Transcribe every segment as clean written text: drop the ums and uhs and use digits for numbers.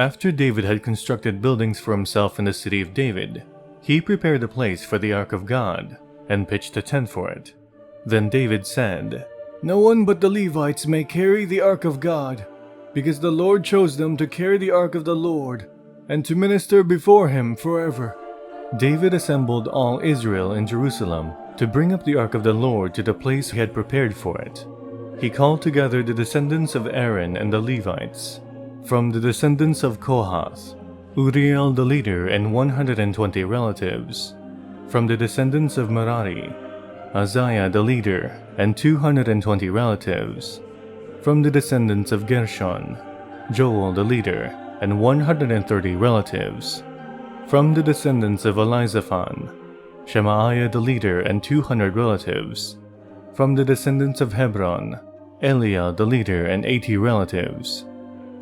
After David had constructed buildings for himself in the city of David, he prepared a place for the ark of God and pitched a tent for it. Then David said, "No one but the Levites may carry the ark of God, because the Lord chose them to carry the ark of the Lord and to minister before him forever." David assembled all Israel in Jerusalem to bring up the ark of the Lord to the place he had prepared for it. He called together the descendants of Aaron and the Levites. From the descendants of Kohath, Uriel the leader and 120 relatives. From the descendants of Merari, Asaiah the leader and 220 relatives. From the descendants of Gershon, Joel the leader and 130 relatives. From the descendants of Elizaphan, Shemaiah the leader and 200 relatives. From the descendants of Hebron, Eliel the leader and 80 relatives.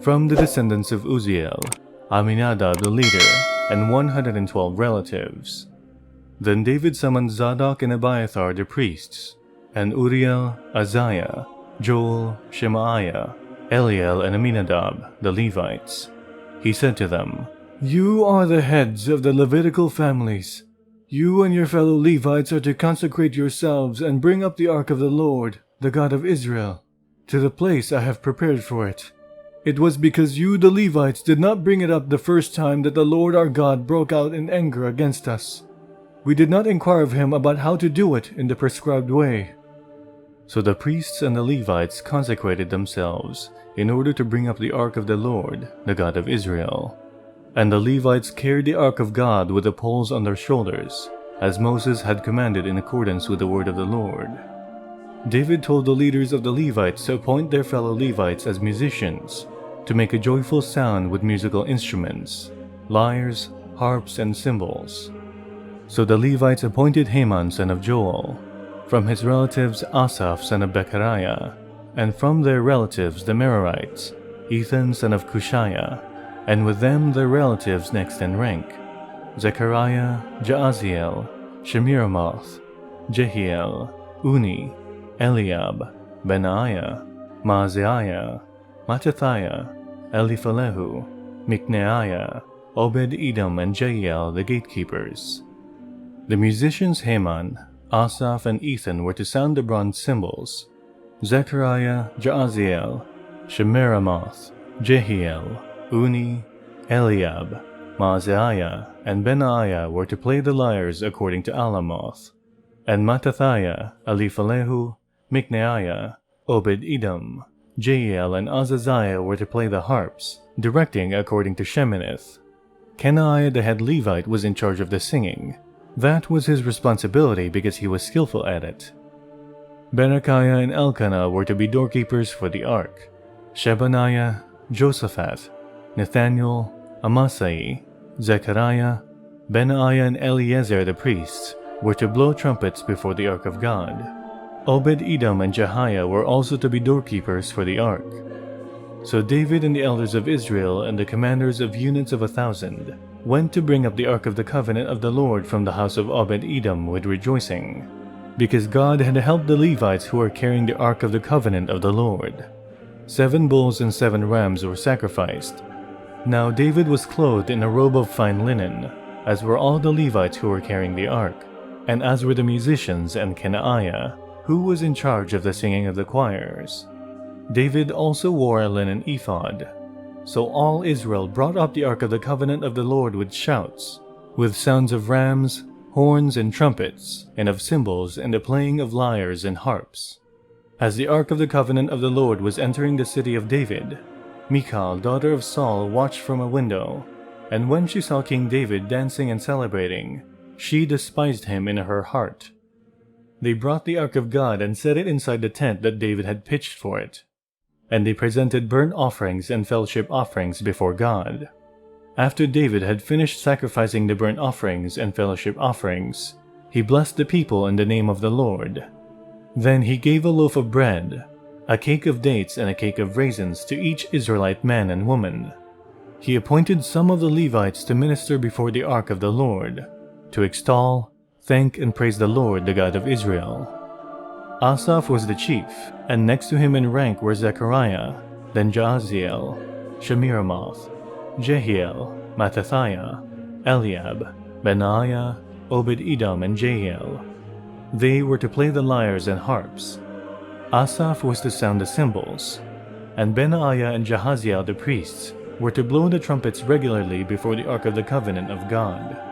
From the descendants of Uziel, Aminadab the leader and 112 relatives. Then David summoned Zadok and Abiathar the priests, and Uriel, Asaiah, Joel, Shemaiah, Eliel and Aminadab the Levites. He said to them, "You are the heads of the Levitical families. You and your fellow Levites are to consecrate yourselves and bring up the ark of the Lord, the God of Israel, to the place I have prepared for it. It was because you, the Levites, did not bring it up the first time that the Lord our God broke out in anger against us. We did not inquire of him about how to do it in the prescribed way." So the priests and the Levites consecrated themselves in order to bring up the ark of the Lord, the God of Israel. And the Levites carried the ark of God with the poles on their shoulders, as Moses had commanded in accordance with the word of the Lord. David told the leaders of the Levites to appoint their fellow Levites as musicians, to make a joyful sound with musical instruments, lyres, harps, and cymbals. So the Levites appointed Heman son of Joel, from his relatives Asaph son of Bechariah, and from their relatives the Merarites, Ethan son of Cushiah, and with them their relatives next in rank, Zechariah, Jaaziel, Shemiramoth, Jehiel, Uni, Eliab, Benaiah, Maazeiah, Mattathiah, Eliphalehu, Mikneiah, Obed-Edom and Jeiel the gatekeepers. The musicians Heman, Asaph and Ethan were to sound the bronze cymbals. Zechariah, Jaaziel, Shemiramoth, Jehiel, Uni, Eliab, Maazeiah, and Benaiah were to play the lyres according to Alamoth, and Mattathiah, Eliphalehu, Mikneiah, Obed-Edom, Jeiel, and Azaziah were to play the harps, directing according to Sheminith. Kenaiah the head Levite was in charge of the singing. That was his responsibility because he was skillful at it. Berechiah and Elkanah were to be doorkeepers for the ark. Shebaniah, Josaphat, Nathaniel, Amasai, Zechariah, Benaiah and Eliezer the priests were to blow trumpets before the ark of God. Obed-Edom and Jehiah were also to be doorkeepers for the ark. So David and the elders of Israel and the commanders of units of 1,000 went to bring up the ark of the covenant of the Lord from the house of Obed-Edom with rejoicing, because God had helped the Levites who were carrying the ark of the covenant of the Lord. 7 bulls and 7 rams were sacrificed. Now David was clothed in a robe of fine linen, as were all the Levites who were carrying the ark, and as were the musicians and Kenaiah, who was in charge of the singing of the choirs. David also wore a linen ephod. So all Israel brought up the ark of the covenant of the Lord with shouts, with sounds of rams, horns, and trumpets, and of cymbals, and the playing of lyres and harps. As the ark of the covenant of the Lord was entering the city of David, Michal, daughter of Saul, watched from a window, and when she saw King David dancing and celebrating, she despised him in her heart. They brought the ark of God and set it inside the tent that David had pitched for it. And they presented burnt offerings and fellowship offerings before God. After David had finished sacrificing the burnt offerings and fellowship offerings, he blessed the people in the name of the Lord. Then he gave a loaf of bread, a cake of dates and a cake of raisins to each Israelite man and woman. He appointed some of the Levites to minister before the ark of the Lord, to extol, thank, and praise the Lord, the God of Israel. Asaph was the chief, and next to him in rank were Zechariah, then Jaaziel, Shemiramoth, Jehiel, Mattathiah, Eliab, Benaiah, Obed-Edom, and Jael. They were to play the lyres and harps. Asaph was to sound the cymbals, and Benaiah and Jahaziel the priests were to blow the trumpets regularly before the Ark of the Covenant of God.